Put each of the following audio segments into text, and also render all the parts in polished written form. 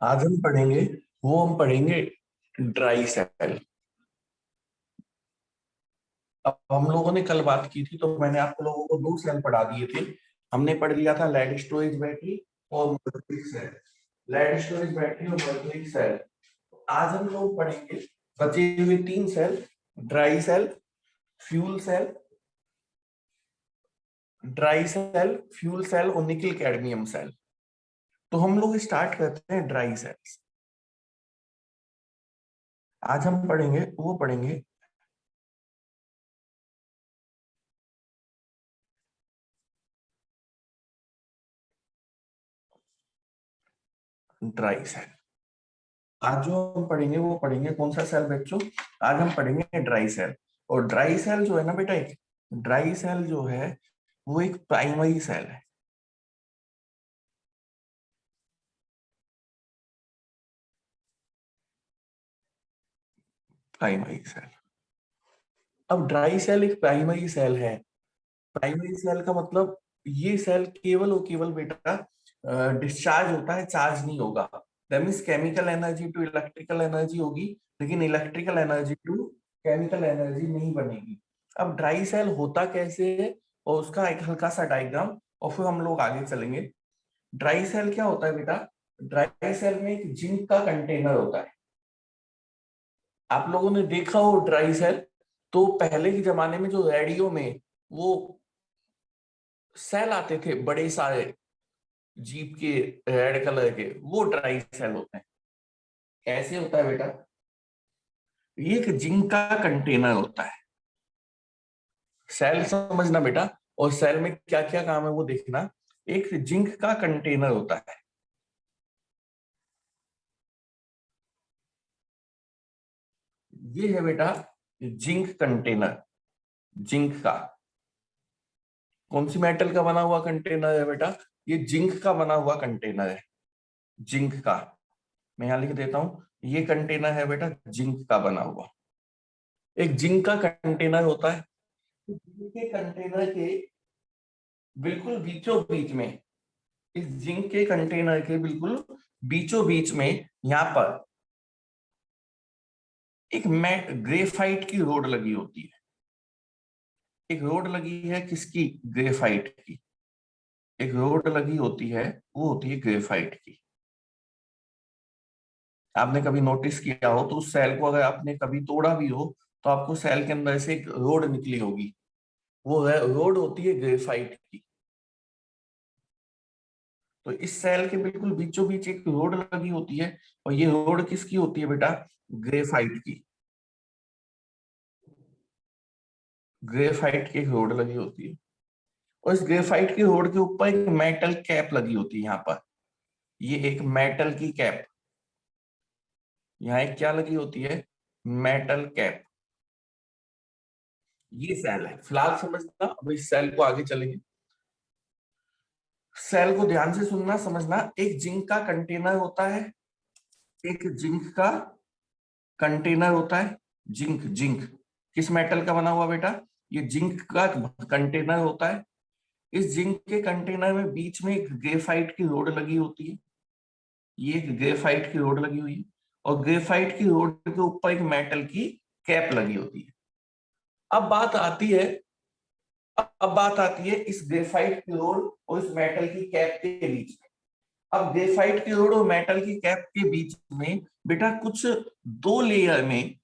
आज हम पढ़ेंगे, वो हम पढ़ेंगे ड्राई सेल। अब हम लोगों ने कल बात की थी तो मैंने आप लोगों को दो सेल पढ़ा दिए थे। हमने पढ़ लिया था लेड स्टोरेज बैटरी और mercury cell. Lead storage battery और मर्क्यूरी सेल। आज हम लोग पढ़ेंगे बचे हुए तीन cell, dry cell, fuel cell, dry cell, fuel cell और निकल कैडमियम सेल। तो हम लोग स्टार्ट करते हैं ड्राई सेल्स। आज हम पढ़ेंगे, वो पढ़ेंगे ड्राई सेल। आज जो हम पढ़ेंगे वो पढ़ेंगे कौन सा सेल बच्चों? आज हम पढ़ेंगे ड्राई सेल। और ड्राई सेल जो है ना बेटा, एक ड्राई सेल जो है वो एक प्राइमरी सेल है। Primary cell. अब ड्राई सेल एक प्राइमरी सेल है। प्राइमरी सेल का मतलब ये सेल केवल और केवल बेटा डिस्चार्ज होता है, चार्ज नहीं होगा। That means chemical energy to electrical energy होगी, लेकिन electrical energy to chemical energy नहीं बनेगी। अब ड्राई सेल होता कैसे है और उसका एक हल्का सा डायग्राम, और फिर हम लोग आगे चलेंगे। ड्राई सेल क्या होता है बेटा? ड्राई सेल में एक जिंक का कंटेनर होता है। आप लोगों ने देखा हो ड्राई सेल, तो पहले के जमाने में जो रेडियो में वो सेल आते थे बड़े सारे, जीप के, रेड कलर के, वो ड्राई सेल होते हैं। कैसे होता है बेटा? ये एक जिंक का कंटेनर होता है। सेल समझना बेटा, और सेल में क्या क्या काम है वो देखना। एक जिंक का कंटेनर होता है। ये है बेटा जिंक कंटेनर। जिंक का कौन सी मेटल का बना हुआ कंटेनर है बेटा? ये जिंक का बना हुआ कंटेनर है। जिंक का, मैं यहां लिख देता हूं, ये कंटेनर है बेटा जिंक का बना हुआ। एक जिंक का कंटेनर होता है। जिंक के कंटेनर के बिल्कुल बीचों बीच में, इस जिंक के कंटेनर के बिल्कुल बीचों बीच में यहाँ पर एक मैट ग्रेफाइट की रोड लगी होती है। एक रोड लगी है किसकी? ग्रेफाइट की। एक रोड लगी होती है, वो होती है ग्रेफाइट की। आपने कभी नोटिस किया हो तो उस सेल को अगर आपने कभी तोड़ा भी हो तो आपको सेल के अंदर से एक रोड निकली होगी। वो रोड होती है ग्रेफाइट की। तो इस सेल के बिल्कुल बीचों बीच एक रोड लगी होती है, और ये रोड किसकी होती है बेटा? ग्रेफाइट की। ग्रेफाइट की एक रोड लगी होती है, और इस ग्रेफाइट की रोड के ऊपर एक मेटल कैप लगी होती है यहाँ पर। ये एक मेटल की कैप, यहाँ एक क्या लगी होती है? Metal cap. ये सेल है, फिलहाल समझना, अब इस सेल को आगे चलेंगे। सेल को ध्यान से सुनना, समझना। एक जिंक का कंटेनर होता है। एक जिंक का कंटेनर होता है। जिंक, जिंक किस मेटल का बना हुआ बेटा? ये जिंक का कंटेनर होता है। इस जिंक के कंटेनर में बीच में एक ग्रेफाइट की रोड लगी होती है। ये एक ग्रेफाइट की रोड लगी हुई है, और ग्रेफाइट की रोड के ऊपर एक मेटल की कैप लगी होती है। अब बात आती है, अब बात आती है इस ग्रेफाइट की रोड और इस मेटल की कैप के बीच में। अब ग्रेफाइट की रोड और मेटल की कैप के बीच में बेटा कुछ दो लेयर में,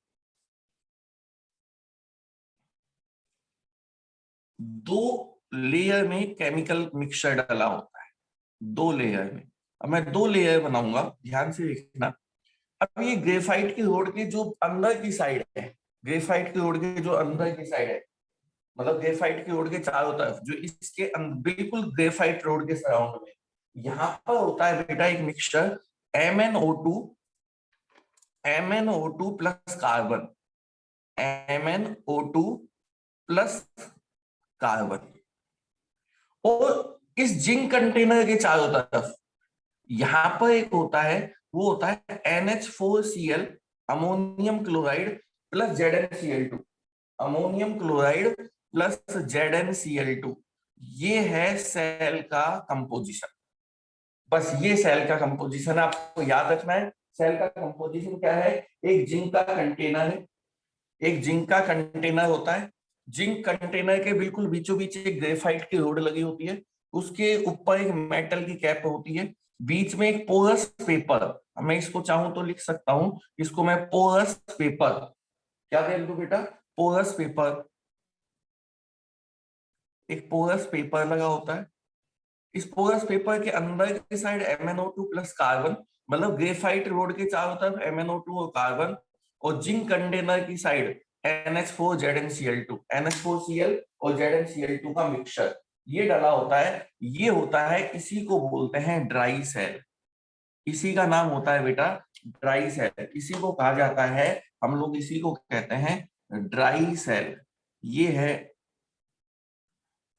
दो लेयर में केमिकल मिक्सचर डाला होता है। दो लेयर में। अब मैं दो लेयर बनाऊंगा, ध्यान से देखना। अब ये ग्रेफाइट की रोड के जो अंदर की साइड है, ग्रेफाइट की रोड के जो अंदर की साइड है, मतलब ग्रेफाइट की रोड के चारों तरफ, जो इसके बिल्कुल ग्रेफाइट रोड के सराउंड में, यहाँ पर होता है बेटा एक mixture MnO2, MnO2 plus carbon, MnO2 plus carbon. और इस जिंक कंटेनर के चारों तरफ यहां पर एक होता है, वो होता है NH4Cl, ammonium chloride plus ZnCl2। Ammonium chloride plus ZnCl2। ये है सेल का कंपोजिशन। बस ये सेल का कंपोजिशन आपको याद रखना है। सेल का कंपोजिशन क्या है? एक जिंक का कंटेनर है, एक जिंक का कंटेनर होता है। जिंक कंटेनर के बिल्कुल बीचों बीच एक ग्रेफाइट की रोड लगी होती है, उसके ऊपर एक मेटल की कैप होती है, बीच में एक पोरस पेपर, मैं इसको चाहूं तो लिख सकता हूं, इसको मैं पोरस पेपर, क्या दे दूं बेटा? Porous paper. एक पोरस पेपर लगा होता है। इस पोरस पेपर के अंदर की साइड MnO2 प्लस कार्बन, मतलब ग्रेफाइट रोड के चारों तरफ MnO2 और कार्बन, और जिंक कंटेनर की साइड NH4ZnCl2, NH4Cl और ZnCl2 का मिक्सचर ये डला होता है। ये होता है, इसी को बोलते हैं ड्राई सेल। इसी का नाम होता है बेटा ड्राई सेल। इसी को कहा जाता है, हम लोग इसी को कहते हैं ड्राई सेल। ये है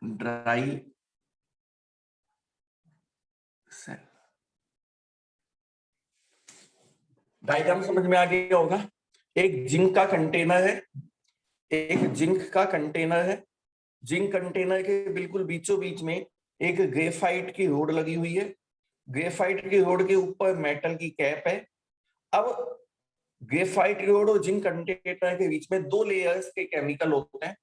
ड्राई सेल। डायग्राम समझ में आ गया होगा। एक जिंक का कंटेनर है, एक जिंक का कंटेनर है, जिंक कंटेनर के बिल्कुल बीचों बीच में एक ग्रेफाइट की रोड लगी हुई है, ग्रेफाइट की रोड के ऊपर मेटल की कैप है। अब ग्रेफाइट रोड और जिंक कंटेनर के बीच में दो लेयर्स के केमिकल होते हैं,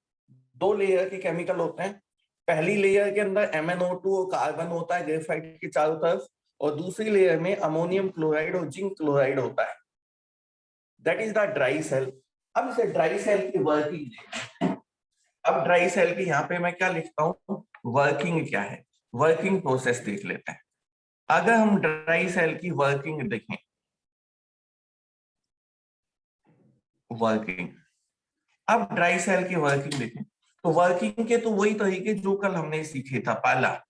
दो लेयर के केमिकल होते हैं। पहली लेयर के अंदर MnO2 और कार्बन होता है ग्रेफाइट के चारों तरफ, और दूसरी लेयर में अमोनियम क्लोराइड और जिंक क्लोराइड होता है। That is the dry cell. अब इसे ड्राई सेल की वर्किंग देखते हैं। अब ड्राई सेल की यहाँ पे मैं क्या लिखता हूँ, वर्किंग क्या है, वर्किंग प्रोसेस देख लेते हैं। अगर हम ड्राई सेल की वर्किंग देखें, वर्किंग, अब ड्राई सेल की वर्किंग देखें, तो वर्किंग के तो वही तरीके जो कल हमने सीखे था। पहला,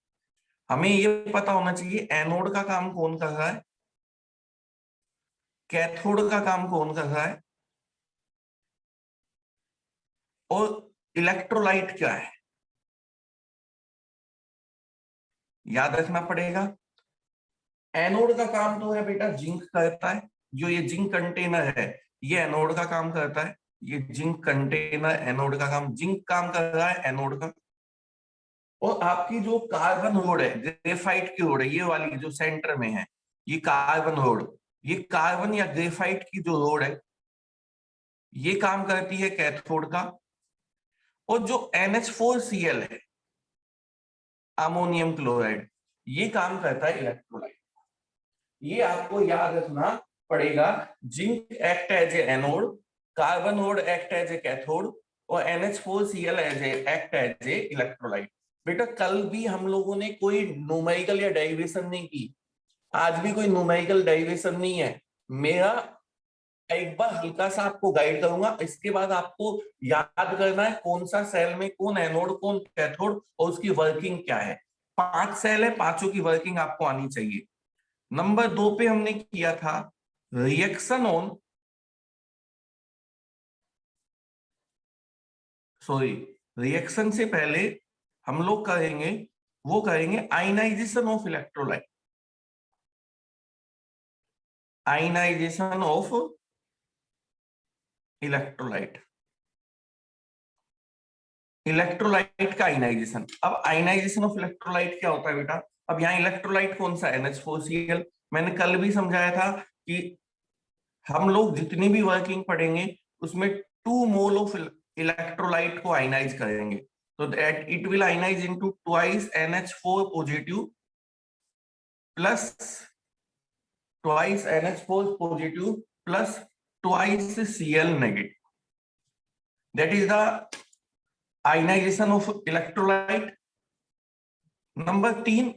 हमें ये पता होना चाहिए एनोड का काम कौन कर रहा है, कैथोड का काम कौन कर रहा है, और इलेक्ट्रोलाइट क्या है, याद रखना पड़ेगा। एनोड का काम तो है बेटा जिंक करता है, जो ये जिंक कंटेनर है ये एनोड का काम करता है। ये जिंक कंटेनर एनोड का काम, जिंक काम कर रहा है एनोड का। और आपकी जो कार्बन रोड है, ग्रेफाइट की रोड है, ये वाली जो सेंटर में है, ये कार्बन रोड, ये कार्बन या ग्रेफाइट की जो रोड है ये काम करती है कैथोड का। और जो NH4Cl है, अमोनियम क्लोराइड, ये काम करता है इलेक्ट्रोलाइट। ये आपको याद रखना पड़ेगा। Zinc act as a anode, carbon rod act as a cathode, और NH4Cl एक्ट एज ए इलेक्ट्रोलाइट। बेटा कल भी हम लोगों ने कोई न्यूमेरिकल या डेरिवेशन नहीं की, आज भी कोई न्यूमेरिकल डेरिवेशन नहीं है। मेरा एक बार हल्का सा आपको गाइड करूंगा, इसके बाद आपको याद करना है कौन सा सेल में कौन एनोड कौन कैथोड और उसकी वर्किंग क्या है। 5 सेल है, पांचों की वर्किंग आपको आनी चाहिए। नंबर 2 पे हमने किया था रिएक्शन ऑन, सॉरी, रिएक्शन से पहले हम लोग करेंगे, वो करेंगे ionization of electrolyte, ionization of electrolyte, electrolyte का आयनाइजेशन। अब आयनाइजेशन ऑफ इलेक्ट्रोलाइट क्या होता है बेटा? अब यहाँ इलेक्ट्रोलाइट कौन सा, NH4Cl। मैंने कल भी समझाया था कि हम लोग जितनी भी वर्किंग पढ़ेंगे उसमें 2 मोल ऑफ इलेक्ट्रोलाइट को आयनाइज करेंगे, तो that it will ionize into twice NH4 positive plus twice NH4 positive plus twice Cl negative. That is the ionization of electrolyte. Number 3,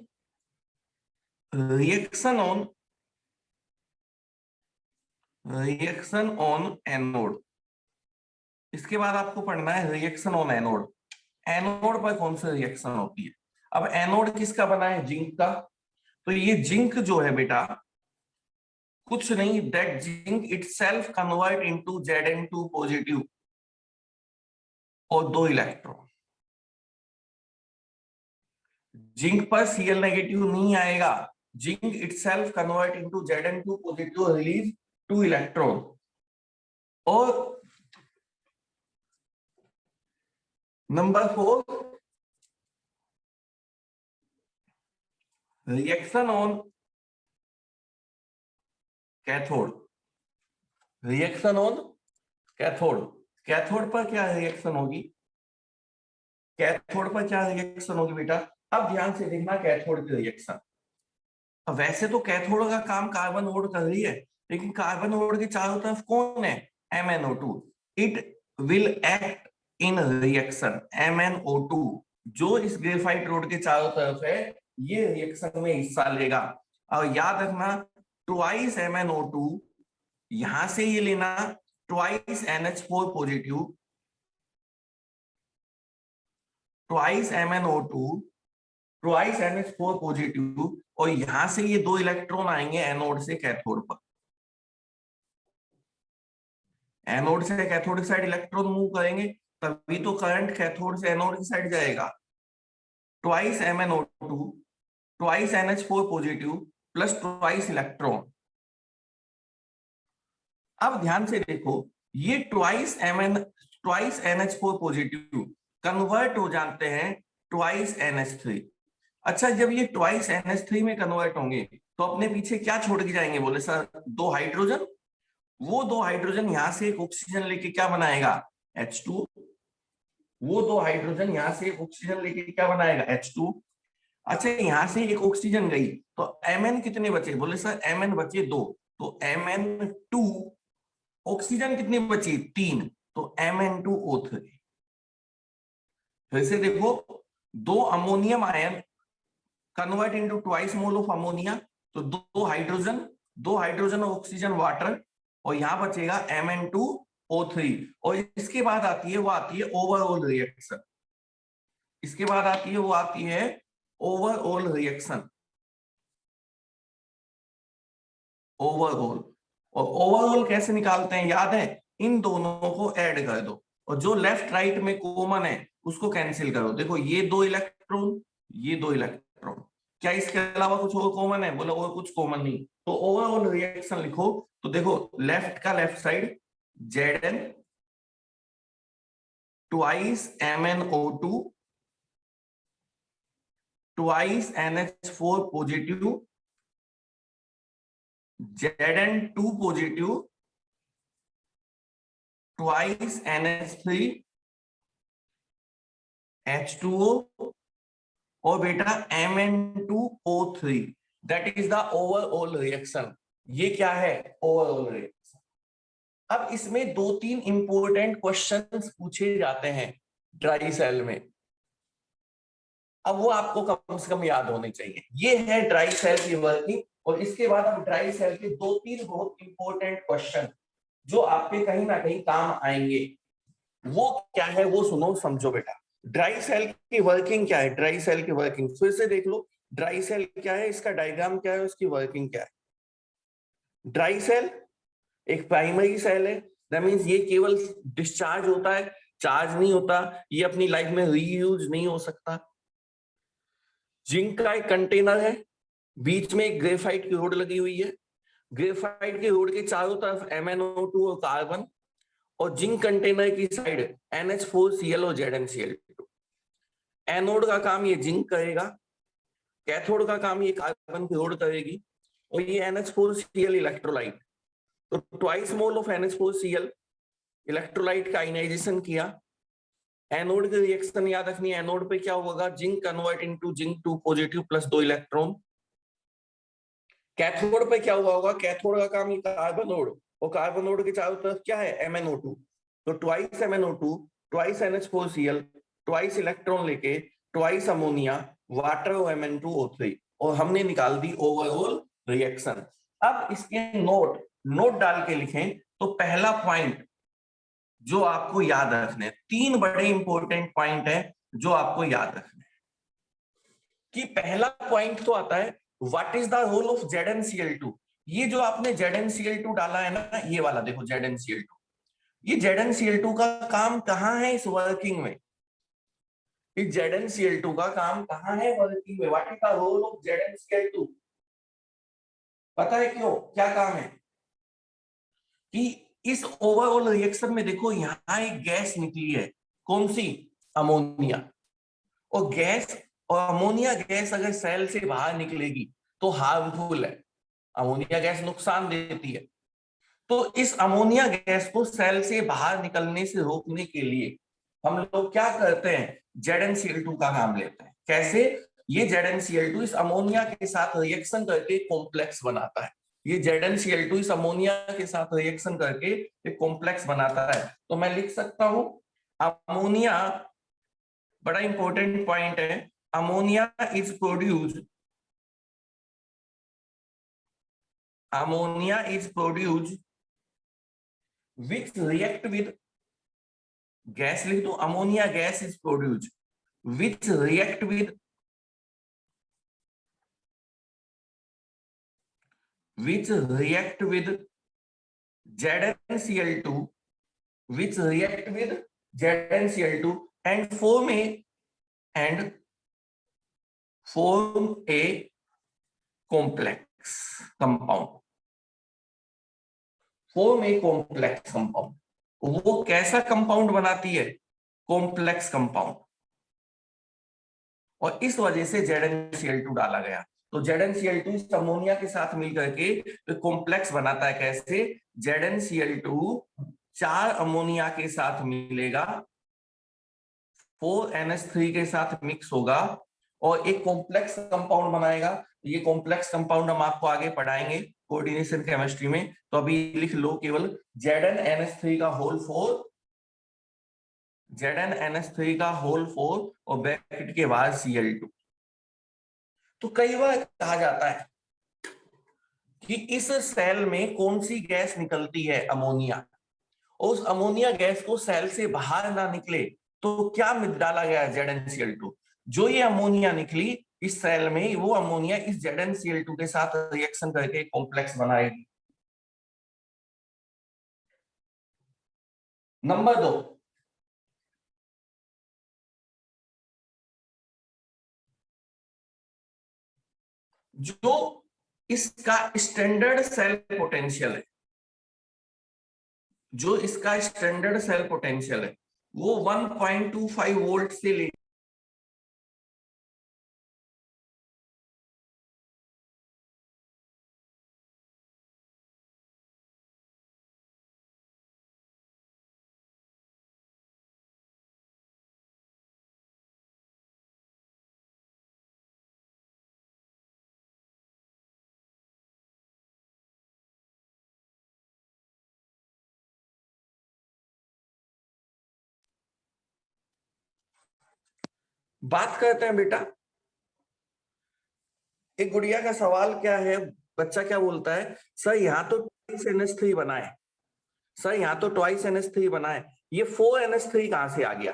reaction on, reaction on anode. इसके बाद आपको पढ़ना है reaction on anode. Anode पर कौन सी reaction होती है? अब एनोड किसका बना है? जिंक का। तो ये जिंक जो है बेटा कुछ नहीं, that zinc itself convert into Zn2 positive और 2 इलेक्ट्रॉन। जिंक पर Cl नेगेटिव नहीं आएगा, zinc itself convert into Zn2 positive, release 2 electron. और number 4, reaction on cathode, reaction on cathode, cathode पर क्या रिएक्शन होगी, कैथोड पर क्या रिएक्शन होगी बेटा, अब ध्यान से देखना कैथोड की रिएक्शन। अब वैसे तो कैथोड का काम कार्बन ओड कर रही है, लेकिन कार्बन ओड के चारों तरफ कौन है, MnO2, it will act in reaction MnO2, जो इस ग्रेफाइट रोड के चारों तरफ है ये रिएक्शन में हिस्सा लेगा। और याद रखना ट्वाइस MnO2, यहां से ये लेना twice NH4 positive, twice MnO2, twice NH4 positive, और यहां से ये 2 इलेक्ट्रॉन आएंगे एनोड से कैथोड पर, एनोड से कैथोड साइड इलेक्ट्रॉन मूव करेंगे तभी तो करंट कैथोड से एनोड की साइड जाएगा। Twice MnO2, twice NH4 positive plus twice electron. अब ध्यान से देखो ये ट्वाइस NH4 पॉजिटिव कन्वर्ट हो जाते हैं ट्वाइस NH3। अच्छा जब ये ट्वाइस NH3 में कन्वर्ट होंगे तो अपने पीछे क्या छोड़ के जाएंगे, बोले सर 2 हाइड्रोजन, वो 2 हाइड्रोजन यहां से एक ऑक्सीजन लेके क्या बनाएगा H2, वो 2 हाइड्रोजन यहां से एक ऑक्सीजन लेके क्या बनाएगा H2। अच्छा यहां से एक ऑक्सीजन गई तो Mn कितने बचे, बोले सर Mn बचे 2, तो Mn2, ऑक्सीजन कितनी बची 3, तो Mn2O3। फिर से देखो 2 ammonium ion convert into twice mole of ammonia, तो 2 हाइड्रोजन ऑक्सीजन वाटर, और यहां बचेगा Mn2O3। और इसके बाद आती है ओवरऑल रिएक्शन, इसके बाद आती है ओवरऑल रिएक्शन, ओवरऑल। और ओवरऑल कैसे निकालते हैं याद है, इन दोनों को ऐड कर दो और जो लेफ्ट राइट में कॉमन है उसको कैंसिल करो। देखो ये 2 इलेक्ट्रॉन, ये 2 इलेक्ट्रॉन, क्या इसके अलावा कुछ और कॉमन है, बोला और कुछ कॉमन नहीं, तो ओवरऑल रिएक्शन लिखो। तो देखो लेफ्ट का left side Zn twice MnO2 twice NH4 positive, Zn2 positive, twice NH3 H2O, और बेटा Mn2O3, that is the overall reaction. ये क्या है ओवरऑल रिएक्शन। अब इसमें 2-3 इंपॉर्टेंट क्वेश्चंस पूछे जाते हैं ड्राई सेल में, अब वो आपको कम से कम याद होने चाहिए। ये है ड्राई सेल की वर्किंग, और इसके बाद अब ड्राई सेल के 2-3 बहुत इंपॉर्टेंट क्वेश्चन जो आपके कहीं ना कहीं काम आएंगे, वो क्या है वो सुनो समझो बेटा। ड्राई सेल की वर्किंग क्या है, ड्राई सेल की वर्किंग फिर से देख लो, ड्राई सेल क्या है, इसका डायग्राम क्या है, उसकी वर्किंग क्या है। ड्राई सेल एक प्राइमरी सेल है, दैट मींस ये केवल डिस्चार्ज होता है, चार्ज नहीं होता, ये अपनी लाइफ में रीयूज नहीं हो सकता। जिंक का एक कंटेनर है, बीच में एक ग्रेफाइट की रोड लगी हुई है, ग्रेफाइट के रोड के चारों तरफ MnO2 और कार्बन, और जिंक कंटेनर की साइड NH4Cl और ZnCl2। एनोड का काम ये जिंक करेगा, कैथोड का काम ये कार्बन की रोड करेगी, और ये NH4Cl इलेक्ट्रोलाइट, तो twice mole of NH4Cl electrolyte का आयनाइजेशन किया। एनोड की रिएक्शन याद रखनी है, एनोड पे क्या होगा, zinc convert into zinc 2 positive plus 2 electron. Cathode पे क्या हुआ होगा, कैथोड का काम ये कार्बन नोड, और कार्बन नोड के चारों तरफ क्या है MnO2, तो twice MnO2 twice NH4Cl twice electron लेके ट्वाइस अमोनिया वाटर और Mn2O3, और हमने निकाल दी ओवरऑल रिएक्शन। अब इसके नोट डाल के लिखें तो पहला पॉइंट जो आपको याद रखने, 3 बड़े इंपॉर्टेंट पॉइंट है जो आपको याद रखने कि पहला पॉइंट तो आता है what is the role of ZnCl2। ये जो आपने ZnCl2 डाला है ना, ये वाला देखो ZnCl2, ये ZnCl2 का काम कहां है इस वर्किंग में, इस ZnCl2 का काम कहां है वर्किंग में, what is the role of ZnCl2, पता है क्यों, क्या काम है कि इस ओवरऑल रिएक्शन में देखो यहां एक गैस निकली है, कौन सी, अमोनिया, और गैस और अमोनिया गैस अगर सेल से बाहर निकलेगी तो हार्मफुल है, अमोनिया गैस नुकसान देती है। तो इस अमोनिया गैस को सेल से बाहर निकलने से रोकने के लिए हम लोग क्या करते हैं, ZnCl2 का नाम लेते हैं। कैसे? ये ZnCl2 इस अमोनिया के साथ रिएक्शन करके कॉम्प्लेक्स बनाता है। ये ZnCl2 इस अमोनिया के साथ रिएक्शन करके एक कॉम्प्लेक्स बनाता है। तो मैं लिख सकता हूं अमोनिया, बड़ा इंपॉर्टेंट पॉइंट है, ammonia is produced, ammonia is produced which react with, gas लिख दो, ammonia gas is produced which react with, which react with ZnCl2, which react with ZnCl2 and form a complex compound, form a complex compound। वो कैसा compound बनाती है? Complex compound. और इस वजह से ZnCl2 डाला गया। तो ZnCl2 इस अमोनिया के साथ मिलकर के कॉम्प्लेक्स बनाता है। कैसे? ZnCl2 4 अमोनिया के साथ मिलेगा, 4NH3 के साथ मिक्स होगा और एक कॉम्प्लेक्स कंपाउंड बनाएगा। ये कॉम्प्लेक्स कंपाउंड हम आपको आगे पढ़ाएंगे कोऑर्डिनेशन केमिस्ट्री में। तो अभी लिख लो केवल ZnNH3 का होल 4, ZnNH3 का होल 4 और ब्रैकेट के बाद Cl2। तो कई बार कहा जाता है कि इस सेल में कौन सी गैस निकलती है? अमोनिया। और उस अमोनिया गैस को सेल से बाहर ना निकले तो क्या डाला गया? ZnCl2। जो ये अमोनिया निकली इस सेल में, वो अमोनिया इस ZnCl2 के साथ रिएक्शन करके कॉम्प्लेक्स बनाएगी। नंबर 2, जो इसका स्टैंडर्ड सेल पोटेंशियल है, जो इसका स्टैंडर्ड सेल पोटेंशियल है वो 1.25 वोल्ट से ले, बात करते हैं बेटा। एक गुड़िया का सवाल क्या है, बच्चा क्या बोलता है, सर यहाँ तो ट्वाइस NH3 बना है, सर यहाँ तो ट्वाइस NH3 बना है, ये 4NH3 कहां से आ गया?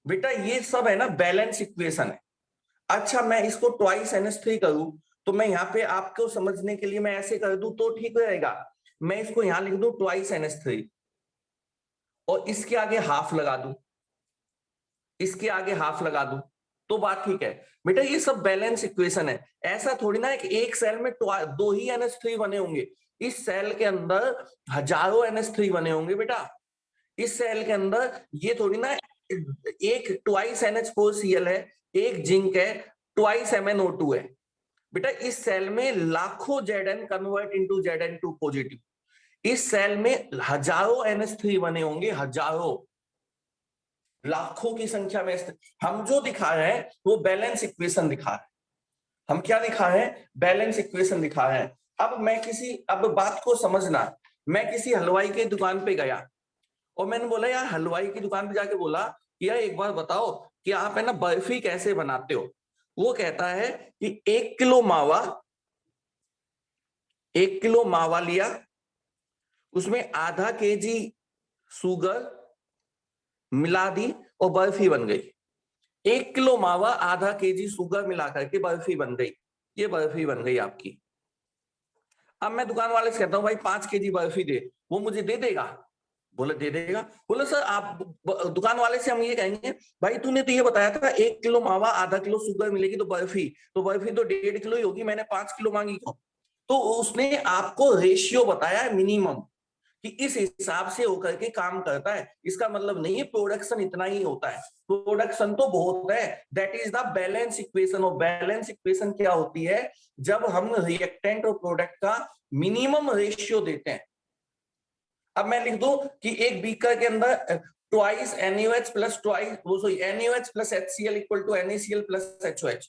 बेटा ये सब है ना बैलेंस इक्वेशन है। अच्छा मैं इसको ट्वाइस NH3 करूं तो मैं यहाँ पे आपको समझने के लिए मैं ऐसे कर दूं तो ठीक रहेगा। मैं इसको यहाँ लिख दूं ट्वाइस NH3 और इसके आगे हाफ लगा दूं, इसके आगे हाफ लगा दूं तो बात ठीक है। बेटा ये सब बैलेंस इक्वेशन है। ऐसा थोड़ी ना है कि एक सेल में 2 ही NH3 बने होंगे। इस सेल के अंदर हजारों NH3 बने होंगे बेटा। इस सेल के अंदर ये थोड़ी ना एक ट्वाइस NH4Cl है, एक जिंक है, ट्वाइस MnO2 है। बेटा इस सेल में लाखों Zn convert into Zn2 positive. इस सेल में हजारों NH3 बने होंगे, हजारों, लाखों की संख्या में। हम जो दिखा रहे हैं वो बैलेंस इक्वेशन दिखा रहे हैं। हम क्या दिखा रहे हैं? बैलेंस इक्वेशन दिखा रहे हैं। अब बात को समझना, मैं किसी हलवाई की दुकान पे गया और मैंने बोला यार, हलवाई की दुकान पे जाके बोला कि यार एक बार बताओ कि आप है ना बर्फी कैसे बनाते हो। वो कहता है कि 1 किलो मावा लिया, उसमें आधा केजी शुगर मिला दी और बर्फी बन गई। 1 किलो मावा आधा केजी शुगर मिला करके बर्फी बन गई। ये बर्फी बन गई आपकी। अब मैं दुकान वाले से कहता हूँ भाई 5 केजी बर्फी दे, वो मुझे दे देगा? बोले दे देगा। बोले सर आप, दुकान वाले से हम ये कहेंगे भाई तूने तो ये बताया था 1 किलो मावा आधा किलो शुगर मिलेगी तो बर्फी तो 1.5 किलो ही होगी, मैंने 5 किलो मांगी क्यों? तो उसने आपको रेशियो बताया है मिनिमम कि इस हिसाब से होकर के काम करता है। इसका मतलब नहीं है प्रोडक्शन इतना ही होता है, प्रोडक्शन तो बहुत है। That is the balance equation. और बैलेंस इक्वेशन क्या होती है? जब हम रिएक्टेंट और प्रोडक्ट का मिनिमम रेशियो देते हैं। अब मैं लिख दूं कि एक बीकर के अंदर twice NaOH plus twice sorry NaOH plus HCl equal to NaCl plus HOH।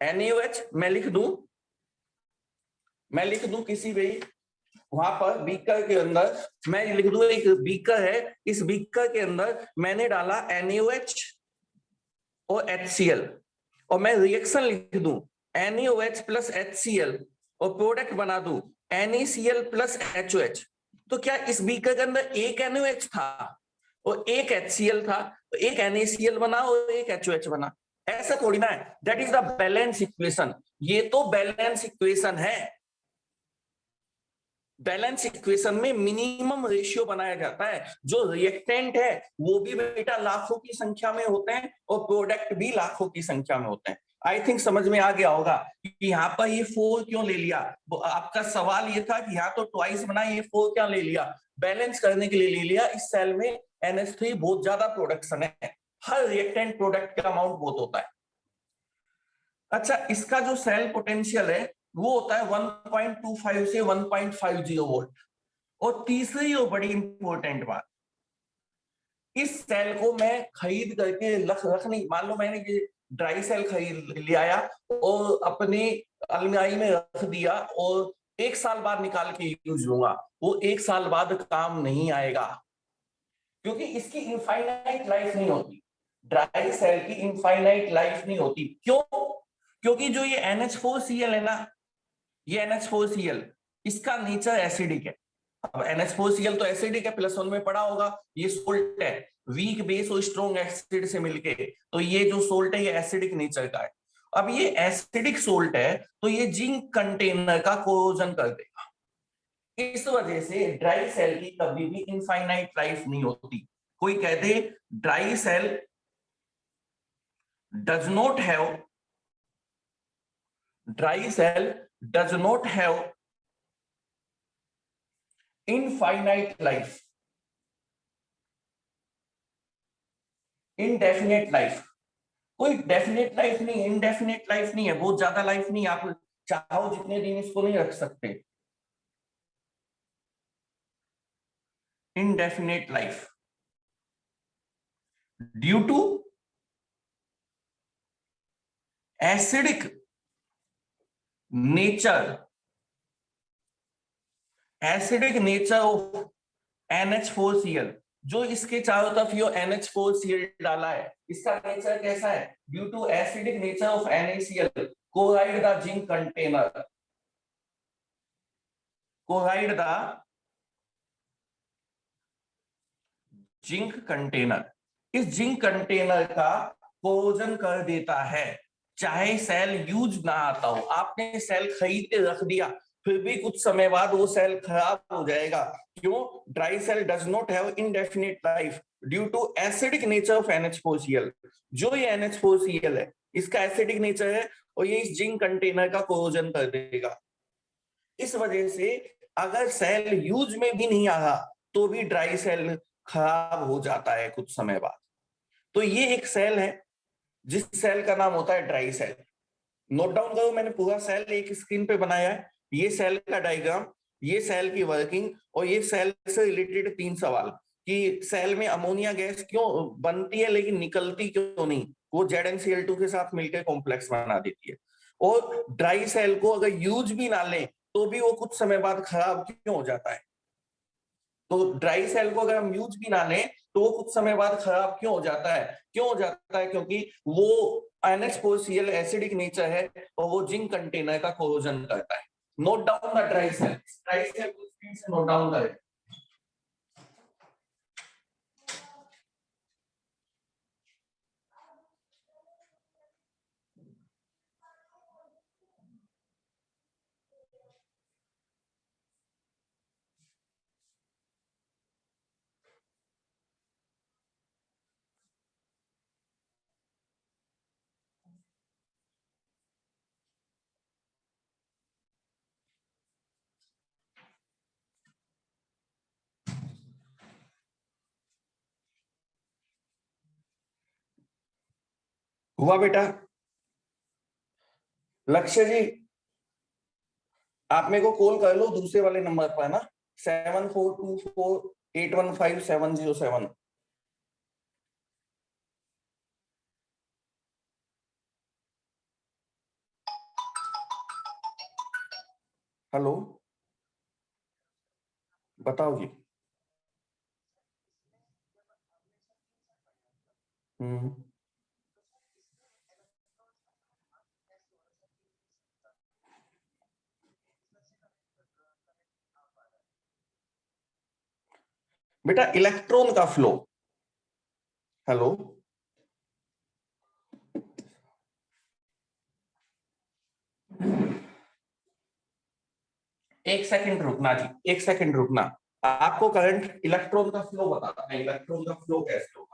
NaOH मैं लिख दूं किसी भी वहां पर बीकर के अंदर मैं लिख दूं, एक बीकर है, इस बीकर के अंदर मैंने डाला NaOH और HCl और मैं रिएक्शन लिख दूं NaOH प्लस HCl और प्रोडक्ट बना दूं NaCl प्लस HOH। तो क्या इस बीकर के अंदर एक NaOH था और एक HCl था, तो एक NaCl बना और एक HOH बना? ऐसा थोड़ी ना है। That is the balance equation. ये तो बैलेंस इक्वेशन है। बैलेंस इक्वेशन में मिनिमम रेशियो बनाया जाता है। जो रिएक्टेंट है वो भी बेटा लाखों की संख्या में होते हैं और प्रोडक्ट भी लाखों की संख्या में होते हैं। आई थिंक समझ में आ गया होगा कि यहाँ पर ये 4 क्यों ले लिया। आपका सवाल ये था कि यहाँ तो ट्वाइस बना, ये 4 क्या ले लिया? बैलेंस करने के लिए ले लिया। इस सेल में NH3 बहुत ज्यादा प्रोडक्शन है, हर रिएक्टेंट प्रोडक्ट का अमाउंट बहुत होता है। अच्छा, इसका जो सेल पोटेंशियल है वो होता है 1.25 से 1.50 वोल्ट। और तीसरी और बड़ी इंपॉर्टेंट बात, इस सेल को मैं खरीद करके रख रख नहीं, मान लो मैंने ये ड्राई सेल खरीद ले आया और अपने अलमारी में रख दिया और 1 साल बाद निकाल के यूज लूंगा, वो 1 साल बाद काम नहीं आएगा, क्योंकि इसकी इनफाइनाइट लाइफ नहीं होती। ड्राई सेल की इनफाइनाइट लाइफ नहीं होती। क्यों? क्योंकि जो ये NH4Cl है ना, ये NH4Cl, इसका नेचर एसिडिक है। अब NH4Cl तो एसिडिक है, +1 में पड़ा होगा। ये सोल्ट है, वीक बेस और स्ट्रॉन्ग एसिड से मिलके, तो ये जो सोल्ट है ये एसिडिक नेचर का है। अब ये एसिडिक सोल्ट है तो ये जिंक कंटेनर का कोरोजन कर देगा। इस वजह से ड्राई सेल की कभी भी इनफाइनाइट लाइफ नहीं होती। कोई कहते dry cell does not have dry cell does not have infinite life, indefinite life. कोई डेफिनेट लाइफ नहीं, इनडेफिनेट लाइफ नहीं है, बहुत ज्यादा लाइफ नहीं। आप चाहो जितने दिन इसको नहीं रख सकते। Indefinite life due to acidic nature, acidic nature of NH4Cl। जो इसके चारों तरफ ये NH4Cl डाला है, इसका नेचर कैसा है? Due to acidic nature of NaCl, corrode the zinc container, corrode the zinc container. इस जिंक कंटेनर का कोरोजन कर देता है, चाहे सेल यूज ना आता हो। आपने सेल खरीद के रख दिया, फिर भी कुछ समय बाद वो सेल खराब हो जाएगा। क्यों? Dry cell does not have indefinite life due to acidic nature of NH4Cl। जो ये NH4Cl है, इसका एसिडिक नेचर है और ये इस जिंक कंटेनर का कोरोजन कर देगा। इस वजह से अगर सेल यूज में भी नहीं आ रहा तो भी ड्राई सेल खराब हो जाता है कुछ समय बाद। तो ये एक सेल है जिस सेल का नाम होता है ड्राई सेल। नोट डाउन करो, मैंने पूरा सेल एक स्क्रीन पे बनाया है। ये सेल का डायग्राम, ये सेल की वर्किंग और ये सेल से रिलेटेड 3 सवाल कि सेल में अमोनिया गैस क्यों बनती है लेकिन निकलती क्यों नहीं? वो ZnCl2 के साथ मिलकर कॉम्प्लेक्स बना देती है। और ड्राई सेल को अगर यूज भी ना लें तो भी वो कुछ समय बाद खराब क्यों हो जाता है? तो ड्राई सेल को अगर हम यूज भी ना लें तो वो कुछ समय बाद खराब क्यों हो जाता है? क्यों हो जाता है? क्योंकि वो NH4Cl एसिडिक नेचर है और वो जिंक कंटेनर का कोरोजन करता है। Note down the dry cell. Dry cell को स्क्रीन से नोट डाउन करें। हुआ बेटा? लक्ष्य जी, आप मेरे को कॉल कर लो दूसरे वाले नंबर पर ना, 7424815707। हेलो, बताओ जी। हम्म। बेटा इलेक्ट्रॉन का फ्लो। हेलो, एक सेकंड रुकना जी, एक सेकंड रुकना। आपको करंट इलेक्ट्रॉन का फ्लो बताता है, इलेक्ट्रॉन का फ्लो कैसे होगा।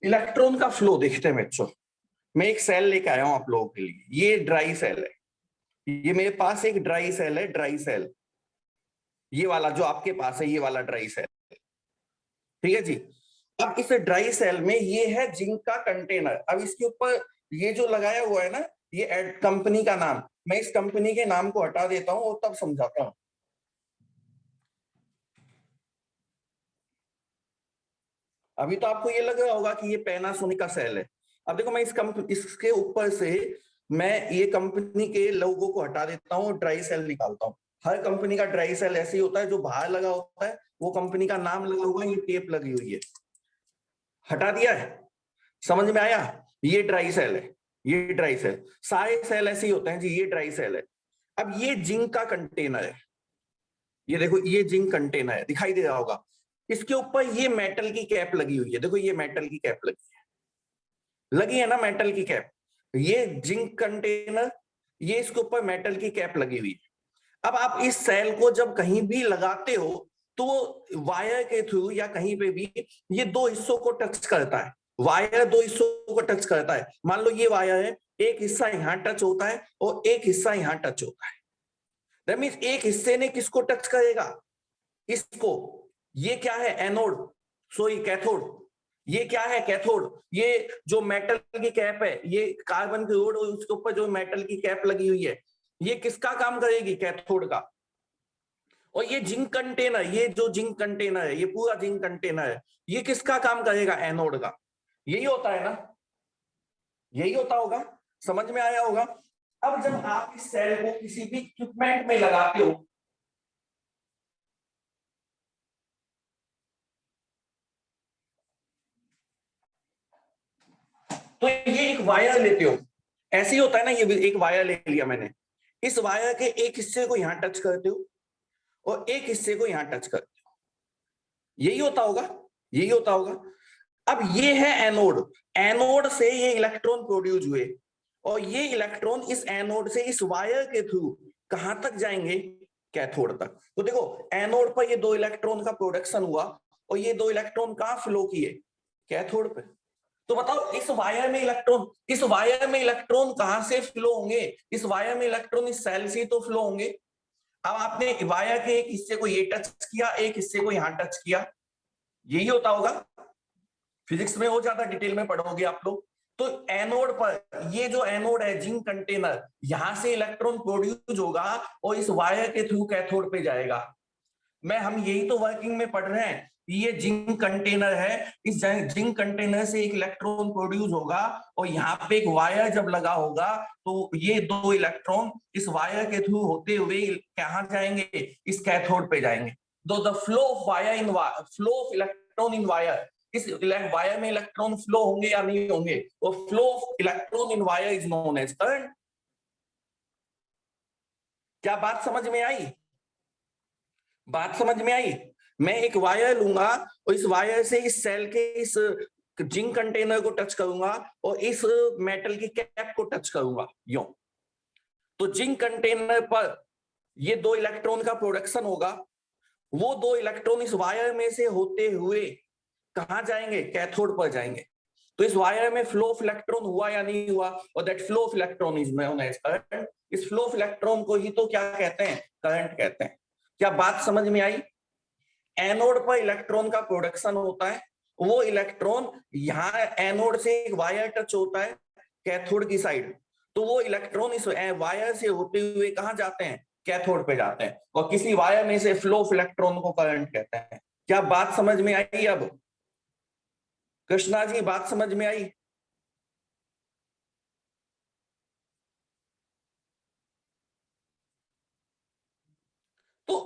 इलेक्ट्रॉन का फ्लो देखते हैं बच्चों। मैं एक सेल लेके आया हूं आप लोगों के लिए, ये ड्राई सेल है। ये मेरे पास एक ड्राई सेल है, ड्राई सेल, ये वाला जो आपके पास है, ये वाला ड्राई सेल। ठीक है जी। अब इस ड्राई सेल में ये है जिंक का कंटेनर। अब इसके ऊपर ये जो लगाया हुआ है ना, ये कंपनी का नाम, मैं इस कंपनी के नाम को हटा देता हूं और तब समझाता हूं। अभी तो आपको ये लग रहा होगा कि ये पैनासोनिक का सेल है। अब देखो मैं इसके ऊपर से मैं ये कंपनी के लोगो को हटा देता हूँ और ड्राई सेल निकालता हूँ। हर कंपनी का ड्राई सेल ऐसे ही होता है, जो बाहर लगा होता है वो कंपनी का नाम लगा हुआ है, ये टेप लगी हुई है। हटा दिया है, समझ में आया? ये ड्राई सेल है, ये ड्राई सेल। सारे सेल ऐसे ही होते हैं जी, ये ड्राई सेल है। अब ये जिंक का कंटेनर है, ये देखो ये जिंक कंटेनर है, दिखाई दे रहा होगा। इसके ऊपर ये मेटल की कैप लगी हुई है, देखो ये मेटल की कैप लगी है ना, मेटल की कैप। ये जिंक कंटेनर, ये इसके ऊपर मेटल की कैप लगी हुई है। अब आप इस सेल को जब कहीं भी लगाते हो तो वायर के थ्रू या कहीं पे भी ये दो हिस्सों को टच करता है। वायर दो हिस्सों को टच करता है। मान लो ये वायर है, एक हिस्सा यहां टच होता है और एक हिस्सा यहां टच होता है। दैट मीन्स एक हिस्से ने किसको टच करेगा, इसको। ये क्या है, एनोड, सॉरी कैथोड। ये क्या है, कैथोड। ये जो मेटल की कैप है, ये कार्बन की रोड और उसके ऊपर जो मेटल की कैप लगी हुई है, ये किसका काम करेगी, कैथोड का। और ये जिंक कंटेनर, ये जो जिंक कंटेनर है, ये पूरा जिंक कंटेनर है, ये किसका काम करेगा, एनोड का। यही होता है ना, यही होता होगा, समझ में आया होगा। अब जब आप इस सेल को किसी भी इक्विपमेंट में लगाते हो, तो ये एक वायर लेते हो, ऐसे ही होता है ना, ये एक वायर ले लिया मैंने, इस वायर के एक हिस्से को यहां टच करते हो और एक हिस्से को यहां टच करते हो, यही होता होगा, यही होता होगा। अब ये है एनोड, एनोड से ये इलेक्ट्रॉन प्रोड्यूस हुए और ये इलेक्ट्रॉन इस एनोड से इस वायर के थ्रू कहां तक जाएंगे, कैथोड तक। तो देखो एनोड पर ये दो इलेक्ट्रॉन का प्रोडक्शन हुआ और ये दो इलेक्ट्रॉन कहां फ्लो किए, कैथोड पे। तो बताओ इस वायर में इलेक्ट्रॉन, इस वायर में इलेक्ट्रॉन कहां से फ्लो होंगे, इस वायर में इलेक्ट्रॉन इस सेल से तो फ्लो होंगे। अब आपने वायर के एक हिस्से को ये टच किया, एक हिस्से को यहां टच किया, यही होता होगा। फिजिक्स में और ज्यादा डिटेल में पढ़ोगे आप लोग। तो एनोड पर, ये जो एनोड है जिंक कंटेनर, यहां से इलेक्ट्रॉन प्रोड्यूस होगा और इस वायर के थ्रू कैथोड पे जाएगा। हम यही तो वर्किंग में पढ़ रहे हैं। ये जिंक कंटेनर है, इस जिंक कंटेनर से एक इलेक्ट्रॉन प्रोड्यूस होगा और यहाँ पे एक वायर जब लगा होगा तो ये दो इलेक्ट्रॉन इस वायर के थ्रू होते हुए कहां जाएंगे, इस कैथोड पे जाएंगे। दो the flow of wire in flow of electron in wire, इस वायर में इलेक्ट्रॉन फ्लो होंगे या नहीं होंगे, वो flow of electron in wire is known as current. क्या बात समझ में आई? बात समझ में आई? मैं एक वायर लूंगा और इस वायर से इस सेल के इस जिंक कंटेनर को टच करूंगा और इस मेटल की कैप को टच करूंगा, यूं। तो जिंक कंटेनर पर ये दो इलेक्ट्रॉन का प्रोडक्शन होगा, वो दो इलेक्ट्रॉन इस वायर में से होते हुए कहां जाएंगे? कैथोड पर जाएंगे। तो इस वायर में फ्लो ऑफ इलेक्ट्रॉन हुआ या नहीं हुआ, और that flow of electron is known as current. इस फ्लो ऑफ इलेक्ट्रॉन को ही तो क्या कहते हैं? करंट कहते हैं। क्या बात समझ में आई? एनोड पर इलेक्ट्रॉन का प्रोडक्शन होता है, वो इलेक्ट्रॉन यहाँ एनोड से एक वायर टच होता है कैथोड की साइड, तो वो इलेक्ट्रॉन इस वायर से होते हुए कहां जाते हैं? कैथोड पे जाते हैं, और किसी वायर में से फ्लो ऑफ इलेक्ट्रॉन को करंट कहते हैं। क्या बात समझ में आई? अब कृष्णा जी, बात समझ में आई? तो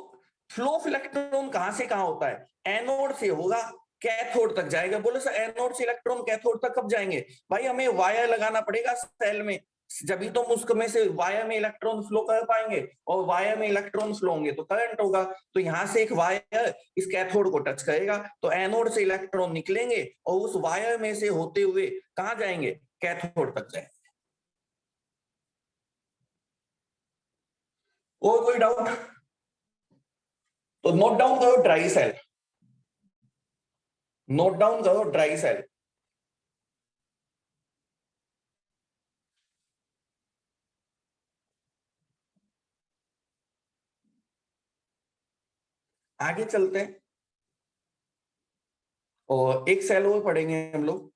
फ्लो ऑफ इलेक्ट्रॉन कहां से कहां होता है? एनोड से होगा, कैथोड तक जाएगा। बोले सर एनोड से इलेक्ट्रॉन कैथोड तक कब जाएंगे? भाई हमें वायर लगाना पड़ेगा सेल में, जब तो उसमें से वायर में इलेक्ट्रॉन फ्लो कर पाएंगे, और वायर में इलेक्ट्रॉन फ्लो होंगे तो करंट होगा। तो यहां से एक वायर इस कैथोड को टच करेगा, तो एनोड से इलेक्ट्रॉन निकलेंगे और उस वायर में से होते हुए कहां जाएंगे? कैथोड तक जाएंगे। और कोई डाउट? तो नोट डाउन करो ड्राई सेल, नोट डाउन करो ड्राई सेल। आगे चलते हैं और एक सेल और पढ़ेंगे हम लोग।